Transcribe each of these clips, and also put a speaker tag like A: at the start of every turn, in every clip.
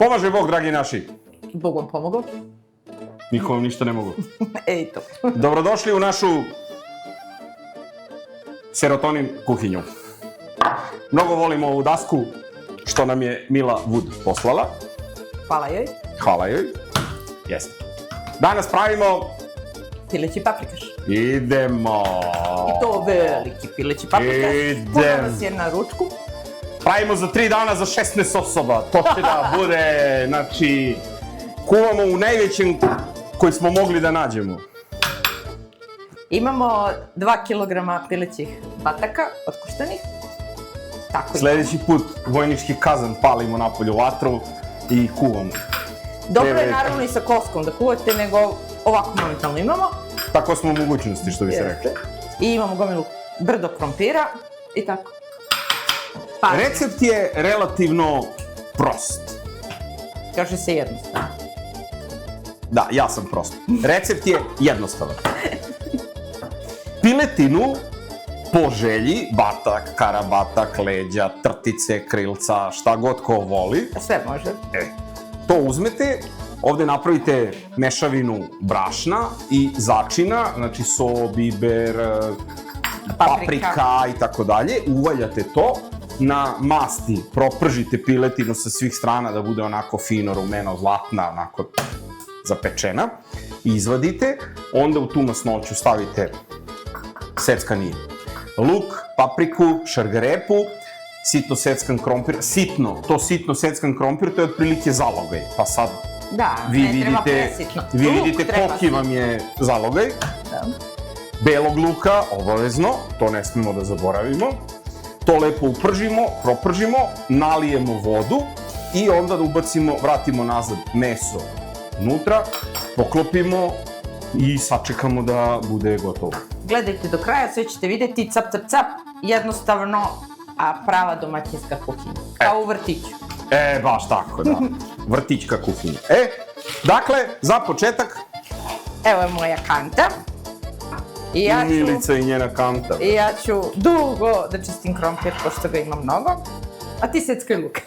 A: Pomaže Bog, dragi naši.
B: Bog vam pomogao.
A: Niko vam ništa ne mogu.
B: Ej to.
A: Dobrodošli u našu serotonin kuhinju. Mnogo volimo ovu dasku što nam je Mila Wood poslala.
B: Hvala joj.
A: Hvala joj. Jeste. Danas pravimo...
B: Pileći paprikaš.
A: Idemo.
B: I to veliki pileći paprikaš. Puno nas je na ručku.
A: Pravimo za 3 dana za 16 osoba. To će da bude, znači, kuvamo u najvećem koji smo mogli da nađemo.
B: Imamo 2 kilograma pilećih bataka, otkuštenih. Tako
A: Sljedeći put vojnički kazan palimo napolju vatru i kuvamo.
B: Dobro je naravno i sa koskom da kuvate, nego ovako momentalno imamo.
A: Tako smo u mogućnosti, što bi se rekli.
B: I imamo gomilu brdo krompira i tako.
A: Recept je relativno prost.
B: Kaže se jednostavno.
A: Da, ja sam prost. Recept je jednostavan. Piletinu po želji, batak, karabatak, leđa, trtice, krilca, šta god ko voli.
B: Sve može.
A: To uzmete, ovde napravite mešavinu brašna i začina, znači so, biber, paprika i tako dalje. Uvaljate to, na masti propržite piletinu sa svih strana da bude onako fino, rumeno, zlatna, onako zapečena. Izvadite, onda u tu masnoću stavite seckani luk, papriku, šargarepu, sitno seckan krompir, sitno seckan krompir, to je otprilike zalogaj, pa sad vi vidite koliki vam je zalogaj. Belog luka, obavezno, to ne smemo da zaboravimo. To lepo upržimo, propržimo, nalijemo vodu i onda ubacimo, vratimo nazad meso unutra, poklopimo i sačekamo da bude gotovo.
B: Gledajte do kraja, sve ćete vidjeti, cap, cap, cap, jednostavno, a prava domaćinska kuhinja, kao u vrtiću.
A: Baš tako, da. Vrtićka kuhinja. Dakle, za početak...
B: Evo je moja kanta.
A: Milica i njena kanta.
B: I ja ću dugo da čistim krompir, pošto ga ima mnogo. A ti seckaj luk.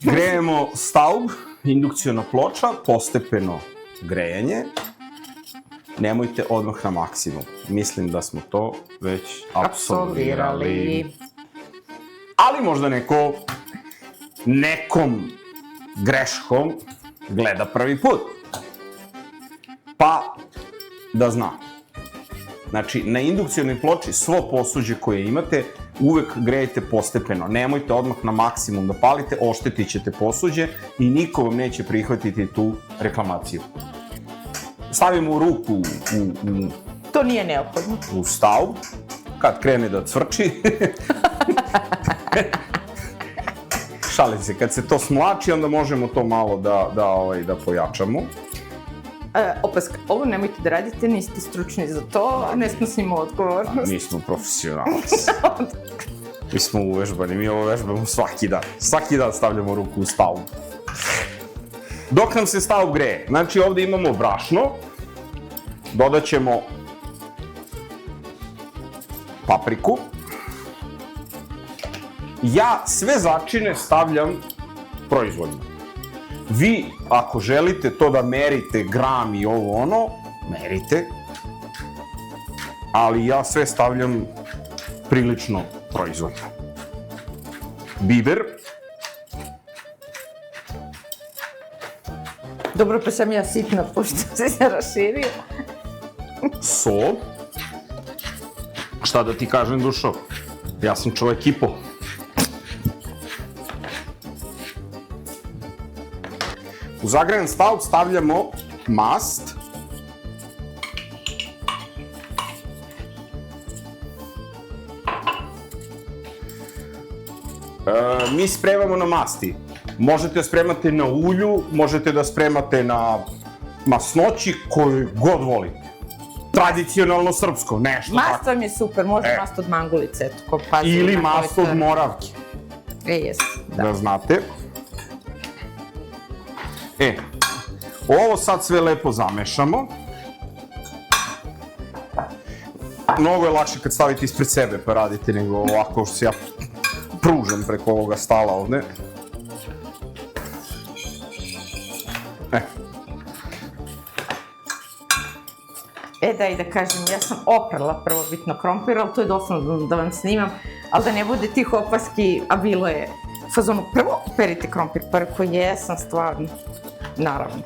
A: Grejemo staub, indukciona ploča, postepeno grejanje. Nemojte odmah na maksimum. Mislim da smo to već apsolvirali. Ali možda nekom greškom gleda prvi put. Pa da zna. Znači, na indukcionoj ploči svo posuđe koje imate uvek grejete postepeno. Nemojte odmah na maksimum da palite, oštetit ćete posuđe i niko vam neće prihvatiti tu reklamaciju. Stavimo ruku
B: To nije neophodno.
A: U staub, kad krene da cvrči. Šalim se, kad se to smlači, onda možemo to malo da pojačamo.
B: Opaska, ovo nemojte da radite, niste stručni za to, ne snosimo odgovornost.
A: Mi smo profesionalci. Mi smo uvežbani, mi ovo vežbamo svaki dan. Svaki dan stavljamo ruku u staub. Dok nam se staub greje, znači ovde imamo brašno, dodat ćemo papriku. Ja sve začine stavljam proizvoljno. Vi, ako želite to da merite gram i ovo ono, merite. Ali ja sve stavljam prilično proizvoljno. Biber.
B: Dobro, pa sam ja sitna, pošto se raširio.
A: Sol. Šta da ti kažem, dušo? Ja sam čovek i po. U zagrejan staub stavljamo mast. Mi spremamo na masti. Možete da spremate na ulju, možete da spremate na masnoći koju god volite. Tradicionalno srpsko, nešto tako.
B: Mast vam je super, može mast od mangulice, eto, ko pazi.
A: Ili mast od moravke.
B: Jes, da.
A: Da znate. Ovo sad sve lepo zamešamo. Mnogo je lakše kad stavite ispred sebe pa radite nego ovako što se ja pružam preko ovoga stala ovde.
B: Daj da kažem, ja sam oprala prvobitno krompir, ali to je dosadno da vam snimam, ali da ne bude tih opaski, a bilo je u fazonu, prvo perite krompir, pa rekao, jesam stvarno, naravno.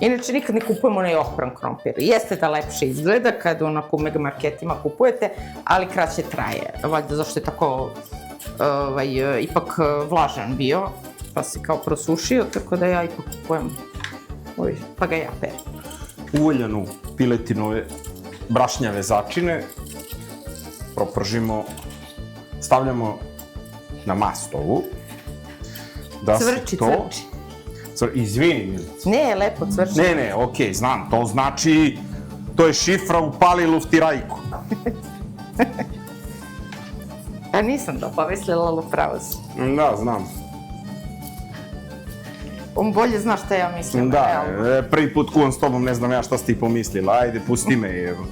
B: Inače, nikad ne kupujemo onaj opran krompir. Jeste da lepše izgleda kad onako u megamarketima kupujete, ali kraće traje, valjda zašto je tako ipak vlažan bio, pa se kao prosušio, tako da ja ipak kupujem, pa ga ja perim.
A: Uvaljanu piletinove brašnjave začine propržimo, stavljamo na mastovu.
B: Cvrči, cvrči.
A: Izvini, Milice.
B: Ne, lepo cvrči.
A: Ne, okej, znam, to znači, to je šifra u Palilufti Rajku.
B: A nisam da pomislila, ali pravo si.
A: Da, znam.
B: On bolje zna šta ja mislim.
A: Da, prvi put kuvam s tobom, ne znam ja šta si ti pomislila, ajde, pusti me, evo.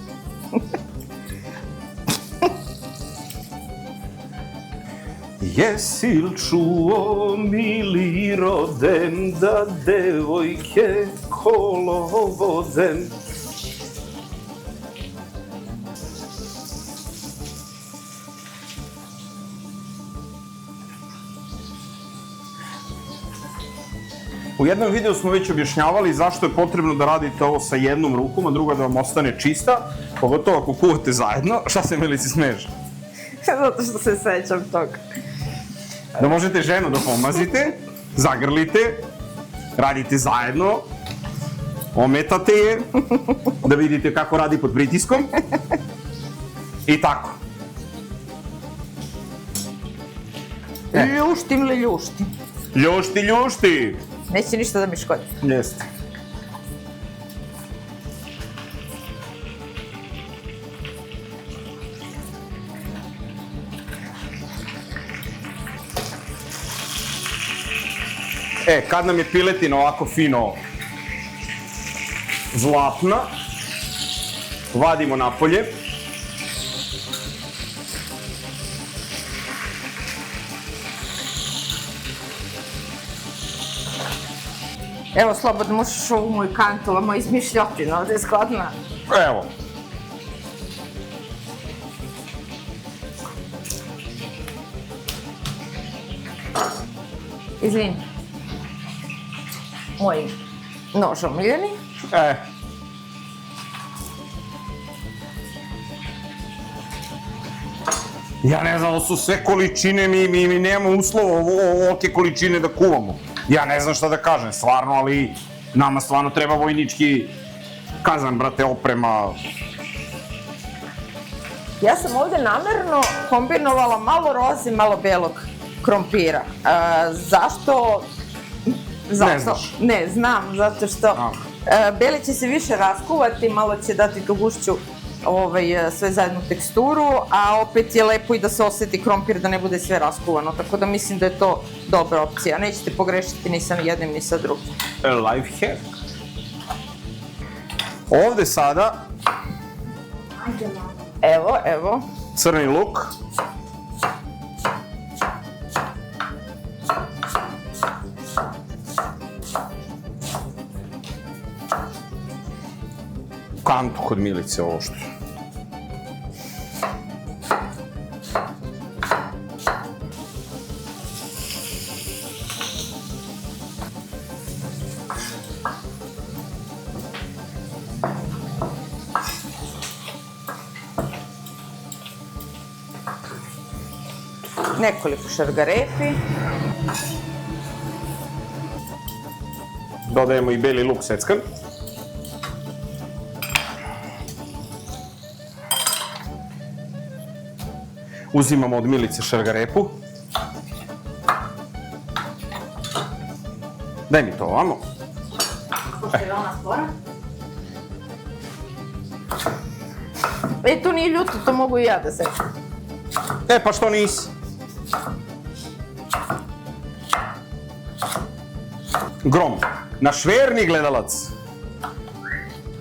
A: Jesi li čuo, mili roden, da devojke kolovoden? U jednom videu smo već objašnjavali zašto je potrebno da radite ovo sa jednom rukom, a druga da vam ostane čista, pogotovo ako kuvate zajedno. Šta se, Milici, smeješ?
B: Zato što se sećam toga.
A: Da možete ženu da pomazite, zagrlite, radite zajedno, ometate je, da vidite kako radi pod pritiskom i tako.
B: Ljuštim li ljuštim?
A: Ljušti, ljušti!
B: Neće ništa da mi škodi.
A: Jeste. Kad nam je piletina ovako fino zlatna, vadimo napolje.
B: Evo, slobodno možeš ovu moju kantu, ova moja izmišljotina, ovdje je skladna.
A: Evo.
B: Izvini. Moj nož omiljeni.
A: Ja ne znam, ovo su sve količine, mi nemamo uslova ovolike količine da kuvamo. Ja ne znam šta da kažem, stvarno, ali nama stvarno treba vojnički kazan, brate, oprema.
B: Ja sam ovdje namerno kombinovala malo roze i malo belog krompira. Zašto?
A: Ne znaš?
B: Ne, znam, zato što beli će se više raskuvati, malo će dati tu gušću sve zajednu teksturu, a opet je lepo i da se osjeti krompir da ne bude sve raskuvano, tako da mislim da je to dobra opcija. Nećete pogrešiti ni sa jednim ni sa drugim.
A: Life hack. Ovde sada
B: Evo.
A: Crni luk. Kantu kod Milice ovo što.
B: Nekoliko šargarepi.
A: Dodajemo i beli luk seckan. Uzimamo od Milice šargarepu. Daj mi to ovamo.
B: Pošto je ona spora. To nije ljuto, to mogu i ja da sečem.
A: Pa što nisi? Grom, naš verni gledalac.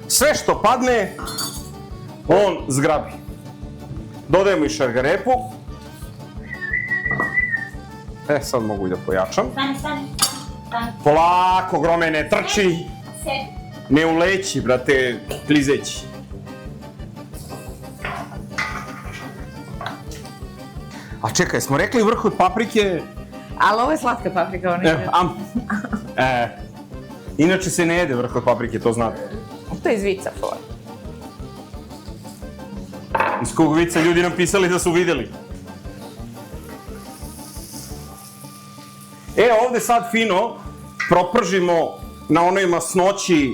A: Sve što padne, on zgrabi. Dodajemo i šargarepu. Sad mogu i da pojačam.
C: Stani.
A: Polako, grome, ne trči. Ne uleći, brate, klizeći. A čekaj, smo rekli vrh od paprike...
B: Ali ovo je slatka paprika, ono je...
A: Inače se ne jede vrh od paprike, to znate.
B: To je iz vica, for.
A: Iz kog vica ljudi nam pisali da su videli. Ovde sad fino propržimo na onoj masnoći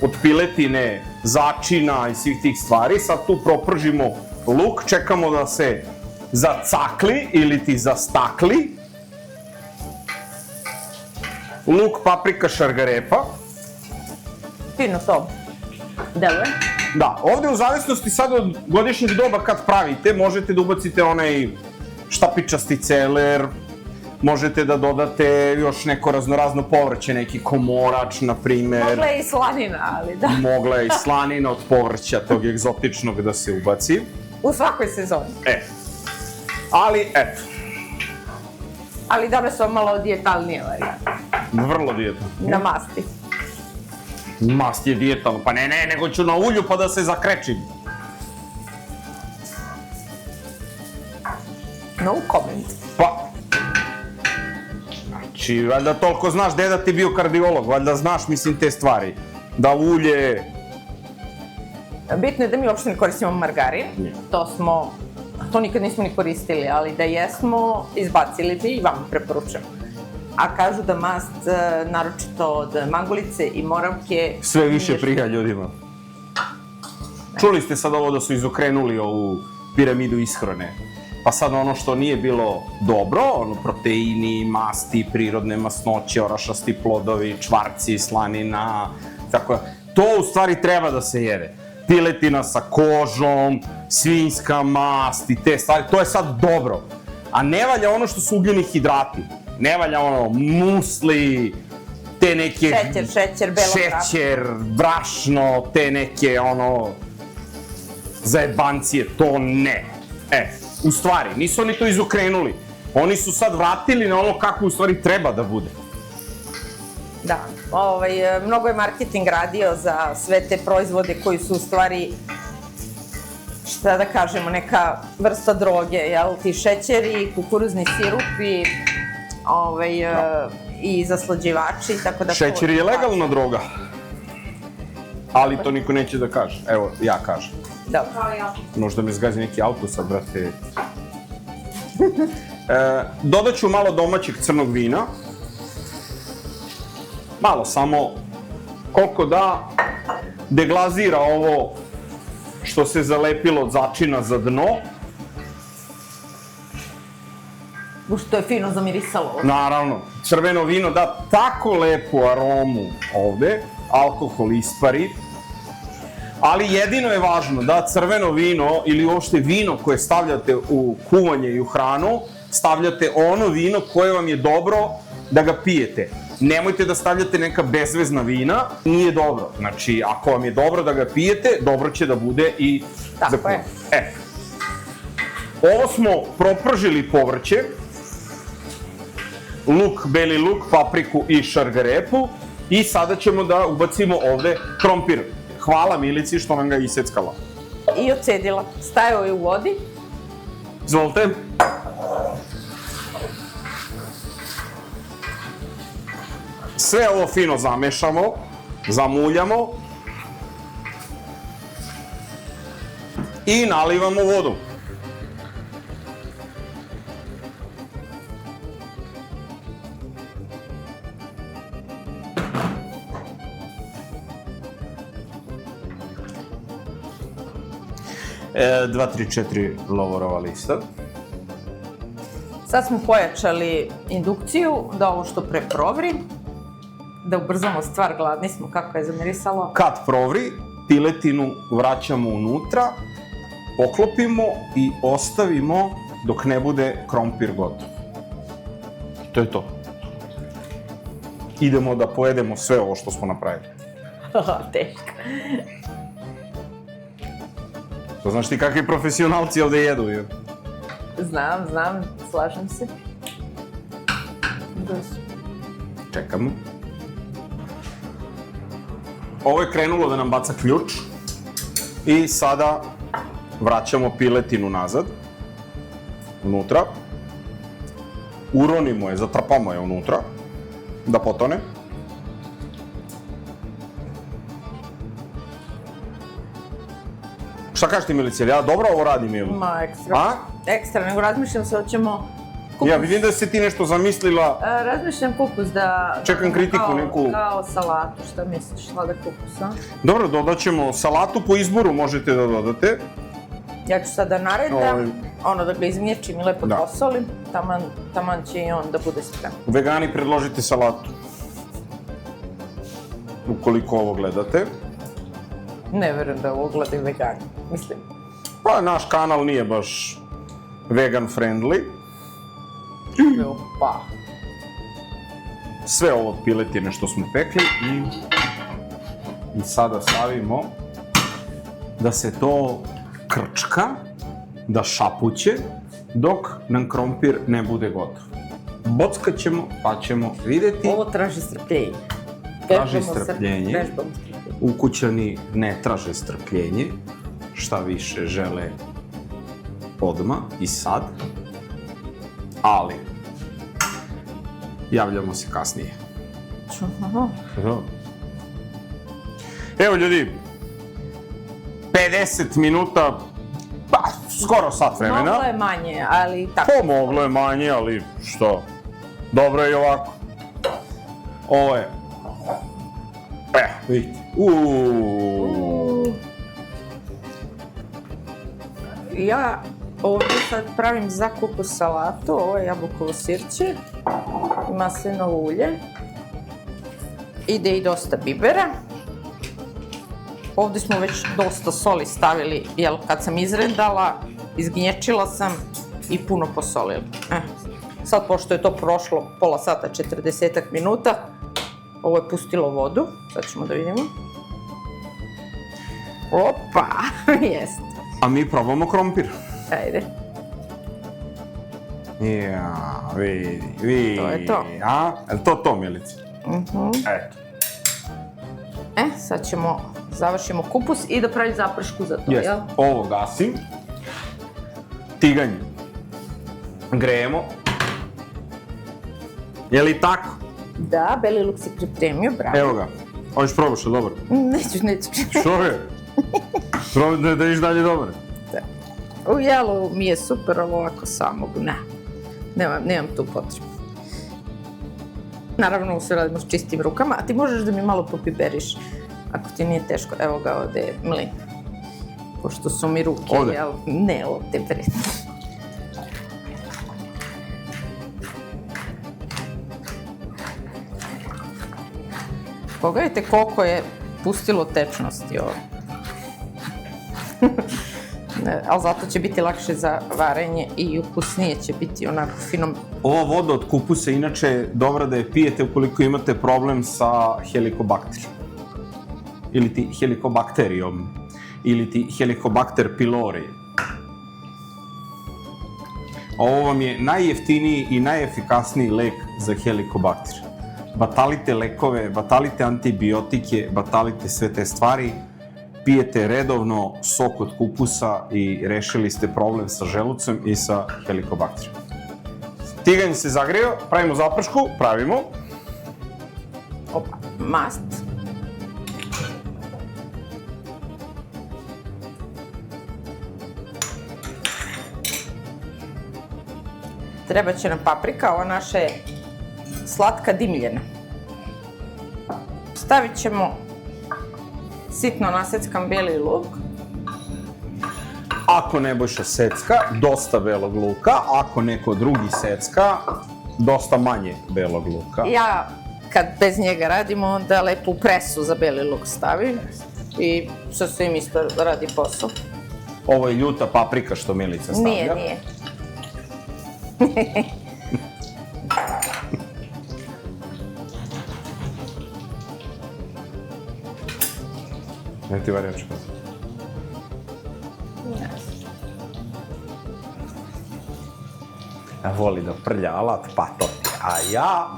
A: od piletine, začina i svih tih stvari. Sad tu propržimo luk, čekamo da se zacakli ili ti zastakli. Luk, paprika, šargarepa.
B: Fino to deluje.
A: Da, ovde u zavisnosti sad od godišnjeg doba kad pravite, možete da ubacite onaj štapičasti celer, možete da dodate još neko raznorazno povrće, neki komorač, na primer.
B: Mogla je i slanina, ali da.
A: Mogla je i slanina od povrća, tog egzotičnog da se ubaci.
B: U svakoj sezoni.
A: Ali, eto.
B: Ali dobre su malo dijetalnije varijante.
A: Vrlo dijetalno.
B: Na masti.
A: Mast je dijetalno, pa ne, nego ću na ulju pa da se zakrečim.
B: No comment.
A: Pa... Znači, valjda toliko znaš deda ti bio kardiolog, valjda znaš, mislim, te stvari. Da ulje...
B: Bitno je da mi uopšte ne koristimo margarin. To nikad nismo ni koristili, ali da jesmo, izbacili bi i vam preporučujem. A kažu da mast, naročito od mangulice i moravke...
A: Sve više prija ljudima. Čuli ste sad ovo da su izokrenuli ovu piramidu ishrane. Pa sad ono što nije bilo dobro, proteini, masti, prirodne masnoće, orašasti plodovi, čvarci, slanina, tako. To u stvari treba da se jede. Piletina sa kožom, svinjska mast i te stvari, to je sad dobro. A ne valja ono što su ugljeni hidrati. Ne valja ono musli, te neke...
B: Šećer, belo brašno.
A: Šećer, brašno, te neke zajebancije, to ne. U stvari, nisu oni to izokrenuli. Oni su sad vratili na ono kako u stvari treba da bude.
B: Da, mnogo je marketing radio za sve te proizvode koji su u stvari, šta da kažemo, neka vrsta droge, jel? Ti šećeri, kukuruzni sirupi, i zaslađivači, tako da...
A: Šećer je legalna droga. Ali to niko neće da kaže. Evo, ja kažem.
B: Dobro.
A: Možda me zgazi neki auto sad, brate. Dodat ću malo domaćeg crnog vina. Malo, samo koliko da deglazira ovo što se zalepilo od začina za dno.
B: Što je fino zamirisalo.
A: Naravno, crveno vino da tako lepu aromu ovde, alkohol ispari, ali jedino je važno da crveno vino ili uopšte vino koje stavljate u kuvanje i u hranu, stavljate ono vino koje vam je dobro da ga pijete. Nemojte da stavljate neka bezvezna vina, nije dobro. Znači, ako vam je dobro da ga pijete, dobro će da bude i za
B: Tako je.
A: Ovo smo propržili povrće, luk, beli luk, papriku i šargarepu i sada ćemo da ubacimo ovde krompir. Hvala Milici što nam ga iseckala.
B: I ocedila. Stajao je u vodi.
A: Izvolite. Sve ovo fino zamešamo, zamuljamo i nalivamo vodu. Dva, tri, četiri lovorova lista.
B: Sad smo pojačali indukciju da ovo što pre provri, da ubrzamo stvar, gladni smo, kako je zamirisalo.
A: Kad provri, piletinu vraćamo unutra, poklopimo i ostavimo dok ne bude krompir gotov. To je to. Idemo da pojedemo sve ovo što smo napravili.
B: Teško.
A: To znaš ti kakvi profesionalci ovde jedu?
B: Znam, slažem se.
A: čekamo. Ovo je krenulo da nam baca ključ i sada vraćamo piletinu nazad, unutra. Uronimo je, zatrpamo je unutra, da potone. Šta kažeš ti, Milice, ja dobro ovo radim ili?
B: Ma, ekstra.
A: A?
B: Ekstra, nego razmišljam se, hoćemo
A: Ja vidim da si ti nešto zamislila.
B: Razmišljam kupus da...
A: Čekam kritiku neku.
B: Kao salatu, šta misliš, sladak kupus, a?
A: Dobro, dodat ćemo salatu po izboru, možete da dodate.
B: Ja ću sad da naredam, da ga izmječim i lepo posolim, taman će i on da bude spreman.
A: Vegani, predložite salatu. Ukoliko ovo gledate.
B: Ne verujem da ovo gledaju vegani, mislim.
A: Pa, naš kanal nije baš vegan friendly.
B: Opa.
A: Sve ovo piletine što smo pekli i sada stavimo da se to krčka, da šapuće, dok nam krompir ne bude gotov. Bockat ćemo, pa ćemo videti.
B: Ovo traži strpljenje.
A: Traži strpljenje. Ukućani ne traže strpljenje, šta više žele odmah i sad, ali javljamo se kasnije. Evo ljudi, 50 minuta, pa skoro sat vremena.
B: Moglo je manje, ali tako.
A: Moglo je manje, ali što? Dobro je i ovako. Ovo je. Vidite.
B: Ja ovdje sad pravim za kupus salatu, ovo je jabukovo sirće, maslinovo ulje, ide i dosta bibera. Ovdje smo već dosta soli stavili, jer kad sam izrendala, izgnječila sam i puno posolila. Sad, pošto je to prošlo pola sata, 40 minuta, ovo je pustilo vodu, sad ćemo da vidimo. Opa, jest.
A: A mi probamo krompir.
B: Ajde.
A: Ja, vidi.
B: To je to.
A: A? Je li to Milice? Eto.
B: Sad ćemo, završimo kupus i da pravim zapršku za to, jel?
A: Ovo gasim. Tiganj grejemo. Je li tako?
B: Da, beli luk si pripremio, bravo.
A: Evo ga. Hoćeš probaš, je dobro?
B: Neću.
A: Što je? Probaj da iš dalje dobro.
B: U jelu mi je super, ali ovako samog, nemam tu potrebu. Naravno, sve radimo s čistim rukama, a ti možeš da mi malo popiberiš, ako ti nije teško. Evo ga ovde je mlin. Pošto su mi ruke, jel? Ne, ovde bre. Pogledajte koliko je pustilo tečnosti ovo. Ali zato će biti lakše za varenje i ukusnije će biti onako fino.
A: Ova voda od kupusa inače je dobra da je pijete ukoliko imate problem sa helikobakterijom. Ili ti helikobakterijom. Ili ti helikobakter pylori. Ovo vam je najjeftiniji i najefikasniji lek za helikobakter. Batalite lekove, batalite antibiotike, batalite sve te stvari. Pijete redovno sok od kupusa i rešili ste problem sa želucem i sa helikobakterijom. Tiganj se zagrijao, pravimo zapršku, pravimo.
B: Opa, mast. Treba će nam paprika, ova naša je slatka dimljena. Stavit ćemo sitno naseckan beli luk.
A: Ako Nebojša secka, dosta belog luka. Ako neko drugi secka, dosta manje belog luka.
B: Ja, kad bez njega radimo, onda lepo u presu za beli luk stavim. I sa svim isto radi posao.
A: Ovo je ljuta paprika što Milica stavlja.
B: Nije.
A: Ne ti varjačka. Voli da prlja alat, pa to ti je. A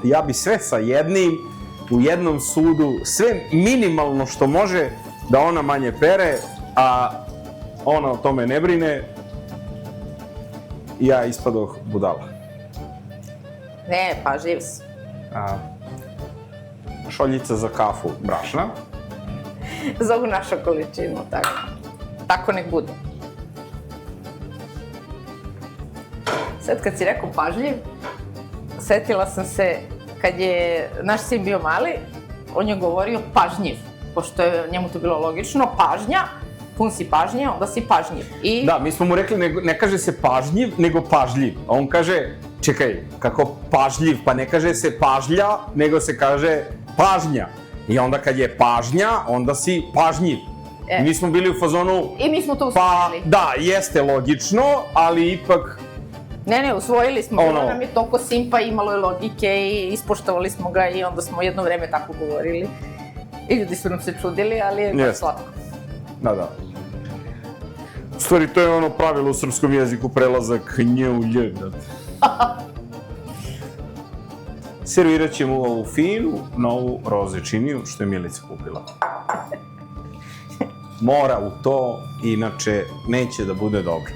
A: ja bi sve sa jednim, u jednom sudu, sve minimalno što može da ona manje pere, a ona o tome ne brine, ja ispadoh budala.
B: Ne, pažljiv si.
A: Šoljica za kafu brašna.
B: Za ovu našu količinu, tako. Tako nek bude. Sad kad si rekao pažljiv, setila sam se kad je naš sin bio mali, on je govorio pažnjiv, pošto je njemu to bilo logično, pažnja, pun si pažnje, onda si pažnjiv.
A: Da, mi smo mu rekli, ne kaže se pažnjiv, nego pažljiv. A on kaže, čekaj, kako pažljiv, pa ne kaže se pažlja, nego se kaže pažnja. I onda kad je pažnja, onda si pažnjiv. Mi smo bili u fazonu...
B: I mi smo to usvojili.
A: Pa, da, jeste logično, ali ipak...
B: Ne, usvojili smo, bilo nam je toliko simpa, imalo je logike i ispoštovali smo ga i onda smo jedno vreme tako govorili. I ljudi su nam se čudili, ali je baš slatko.
A: Da. U stvari, to je ono pravilo u srpskom jeziku, prelazak nje u lje. Servirat ćemo ovu finu, novu rozečiniju, što je Milica kupila. Mora u to, inače neće da bude dobro.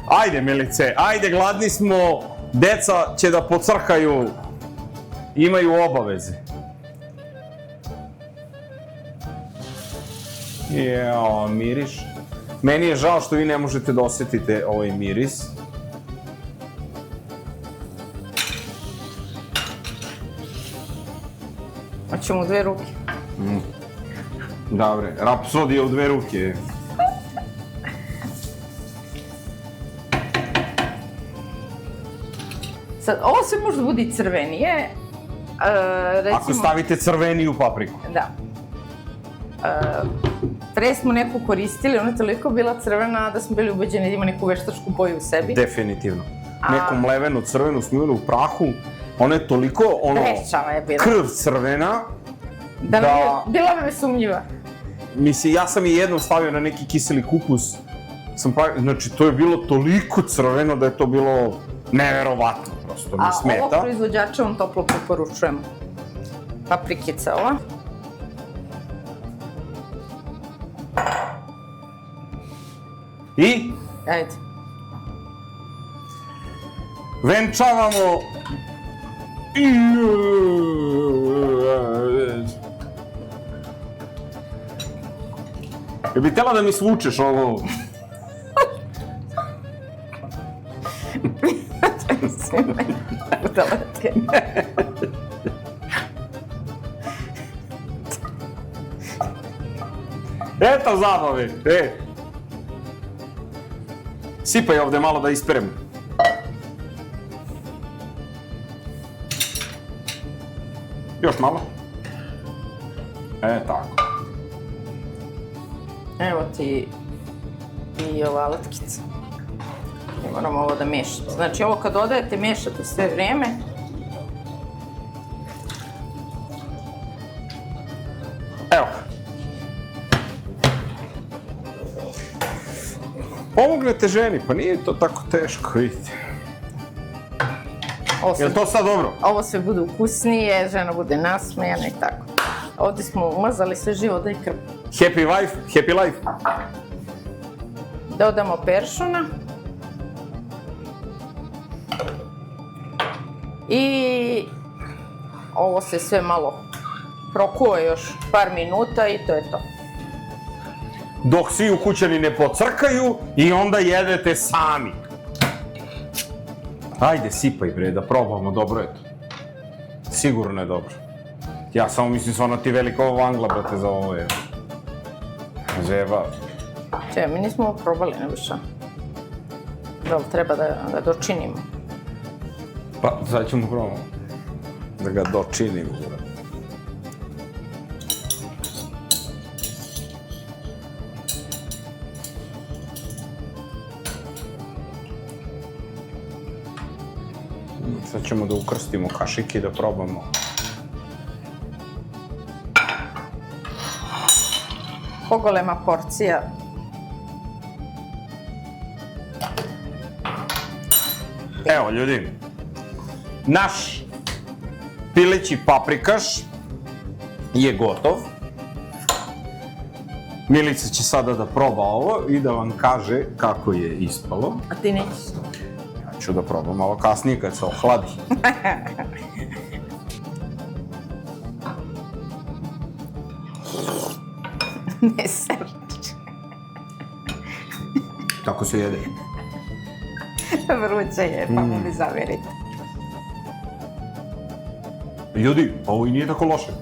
A: Ajde, Milice, ajde, gladni smo, deca će da pocrkaju, imaju obaveze. Jao, miriš. Meni je žao što vi ne možete da osetite ovaj miris.
B: Hoćemo u 2 ruke.
A: Dobre, rapsodija u 2 ruke.
B: Sad, ovo sve može da bude i crvenije. Recimo...
A: Ako stavite crveniju papriku.
B: Da. Pre smo neku koristili, ona je toliko bila crvena da smo bili ubeđeni da ima neku veštačku boju u sebi.
A: Definitivno. Neku mlevenu, crvenu smo imali u prahu, ona je toliko,
B: Trešava je bila.
A: Krv crvena,
B: bila nam je sumnjiva.
A: Mislim, ja sam je jednom stavio na neki kiseli kupus, znači to je bilo toliko crveno da je to bilo neverovatno, prosto mi smeta.
B: A ovo proizvođača vam toplo preporučujemo. Paprikica ova.
A: I?
B: Ajde.
A: Venčavamo... Jel bi htjela da mi svučeš ovo? Eto zabave, Sipaj ovde malo da isperem. Još malo. Tako.
B: Evo ti i ova alatkica. Moramo ovo da mešate. Znači ovo kad dodajete, mešate sve vreme.
A: Evo. Pomognete ženi, pa nije to tako teško, vidite. Je li to sad dobro?
B: Ovo sve bude ukusnije, žena bude nasmejana i tako. Ovdje smo umazali sve živo da i krp.
A: Happy wife, happy life.
B: Dodamo peršuna. I ovo se sve malo prokuje još par minuta i to je to.
A: Dok svi u kućani ne pocrkaju i onda jedete sami. Ajde, sipaj bre, da probamo, dobro je to. Sigurno je dobro. Ja samo mislim stvarno ti veliko vangla, brate, za ovo je. Zeba.
B: Če, mi nismo ovo probali, nego šta? Da li treba da dočinimo?
A: Pa, sad ćemo probamo. Da ga dočinimo, brate. Sad ćemo da ukrstimo kašike i da probamo.
B: Pogolema porcija.
A: Evo, ljudi, naš pileći paprikaš je gotov. Milica će sada da proba ovo i da vam kaže kako je ispalo.
B: A ti nećeš?
A: Ja ću da probam malo kasnije kad se ohladi.
B: Ne srč.
A: Kako se jede?
B: Vruće je, pa mi zaverite.
A: Ljudi, ovo i nije tako loše.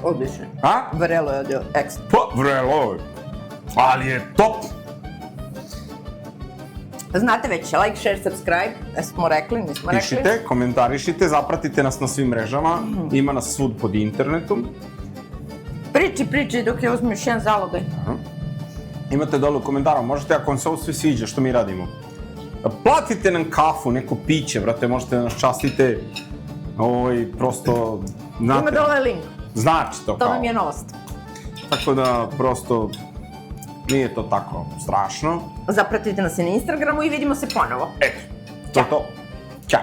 B: Odlično.
A: A?
B: Vrelo je odio ekstra.
A: Pa, vrelo je. Ali je top.
B: Znate već, like, share, subscribe. Smo rekli, nismo rekli.
A: Pišite, komentarišite, zapratite nas na svim mrežama. Ima nas svud pod internetom.
B: Priči dok je uzmem još jedan zalogaj.
A: Imate dole u komentaru, možete ako vam se ovo sve sviđa što mi radimo. Platite nam kafu, neko piće, brate, možete da nas častite. Prosto, znate.
B: Ima dole link.
A: Znači to kao.
B: To nam je novost.
A: Tako da, prosto, nije to tako strašno.
B: Zapratite nas i na Instagramu i vidimo se ponovo.
A: Eto, to je to. Ćao.